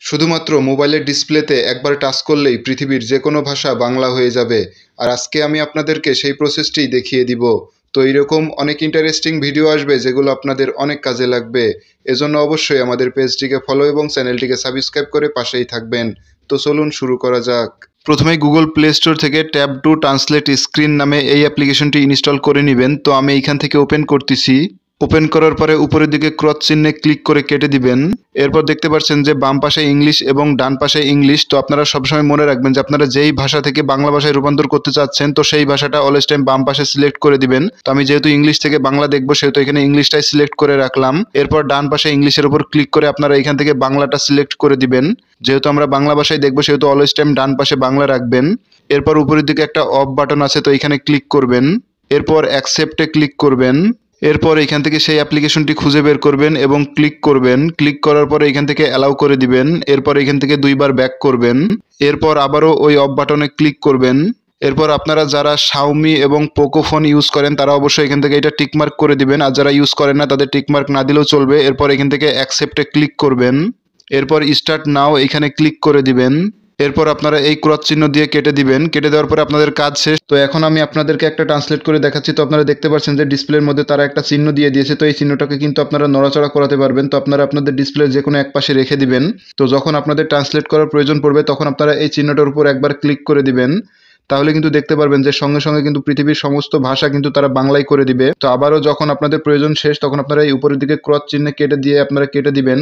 শুধুমাত্র মোবাইলের ডিসপ্লেতে একবার টাচ করলেই পৃথিবীর যে কোনো ভাষা বাংলা হয়ে যাবে। আর আজকে আমি আপনাদেরকে সেই প্রসেসটি দেখিয়ে দিব। তো এইরকম অনেক ইন্টারেস্টিং ভিডিও আসবে যেগুলো আপনাদের অনেক কাজে লাগবে। এজন্য অবশ্যই আমাদের পেজটিকে ফলো এবং চ্যানেলটিকে সাবস্ক্রাইব করে পাশেই থাকবেন। তো চলুন শুরু করা যাক। প্রথমে গুগল প্লে স্টোর থেকে ট্যাব টু ট্রান্সলেট স্ক্রিন নামে এই অ্যাপ্লিকেশনটি ইনস্টল করে নেবেন। তো আমি এইখান থেকে ওপেন করতেছি। ওপেন করার পরে উপরের দিকে ক্রস চিহ্নে ক্লিক করে কেটে দিবেন। এরপর দেখতে পাচ্ছেন যে বাম পাশে ইংলিশ এবং ডান পাশে ইংলিশ। তো আপনারা সবসময় মনে রাখবেন যে আপনারা যেই ভাষা থেকে বাংলা ভাষায় রূপান্তর করতে চাচ্ছেন তো সেই ভাষাটা অলওয়েজ টাইম বাম পাশে সিলেক্ট করে দিবেন। তো আমি যেহেতু ইংলিশ থেকে বাংলা দেখবো সেহেতু এখানে ইংলিশটাই সিলেক্ট করে রাখলাম। এরপর ডান পাশে ইংলিশের উপর ক্লিক করে আপনারা এখান থেকে বাংলাটা সিলেক্ট করে দিবেন। যেহেতু আমরা বাংলা ভাষায় দেখবো সেহেতু অলওয়েজ টাইম ডান পাশে বাংলা রাখবেন। এরপর উপরের দিকে একটা অফ বাটন আছে, তো এখানে ক্লিক করবেন। এরপর অ্যাকসেপ্টে ক্লিক করবেন। এরপর এখান থেকে সেই অ্যাপ্লিকেশনটি খুঁজে বের করবেন এবং ক্লিক করবেন। ক্লিক করার পরে এখান থেকে অ্যালাউ করে দিবেন। এরপর এখান থেকে দুইবার ব্যাক করবেন। এরপর আবারও ওই অফ বাটনে ক্লিক করবেন। এরপর আপনারা যারা শাওমি এবং পোকো ফোন ইউজ করেন তারা অবশ্যই এখান থেকে এটা টিকমার্ক করে দিবেন, আর যারা ইউজ করেন না তাদের টিকমার্ক না দিলেও চলবে। এরপর এখান থেকে অ্যাকসেপ্টে ক্লিক করবেন। এরপর স্টার্ট নাও এখানে ক্লিক করে দিবেন। এরপর আপনারা এই ক্রস চিহ্ন দিয়ে কেটে দিবেন। কেটে দেওয়ার পরে আপনাদের কাজ শেষ। তো এখন আমি আপনাদেরকে একটা ট্রান্সলেট করে দেখাচ্ছি। তো আপনারা দেখতে পাচ্ছেন যে ডিসপ্লের মধ্যে তারা একটা চিহ্ন দিয়ে দিয়েছে। তো এই চিহ্নটাকে কিন্তু আপনারা নড়াচড়া করাতে পারবেন। তো আপনারা আপনাদের ডিসপ্লের যে কোনো এক পাশে রেখে দিবেন। তো যখন আপনাদের ট্রান্সলেট করার প্রয়োজন পড়বে তখন আপনারা এই চিহ্নটার উপর একবার ক্লিক করে দিবেন। তাহলে কিন্তু দেখতে পারবেন যে সঙ্গে সঙ্গে কিন্তু পৃথিবীর সমস্ত ভাষা কিন্তু তারা বাংলায় করে দিবে। তো আবারও যখন আপনাদের প্রয়োজন শেষ তখন আপনারা এই উপরের দিকে ক্রস চিহ্নে কেটে দিয়ে আপনারা কেটে দিবেন।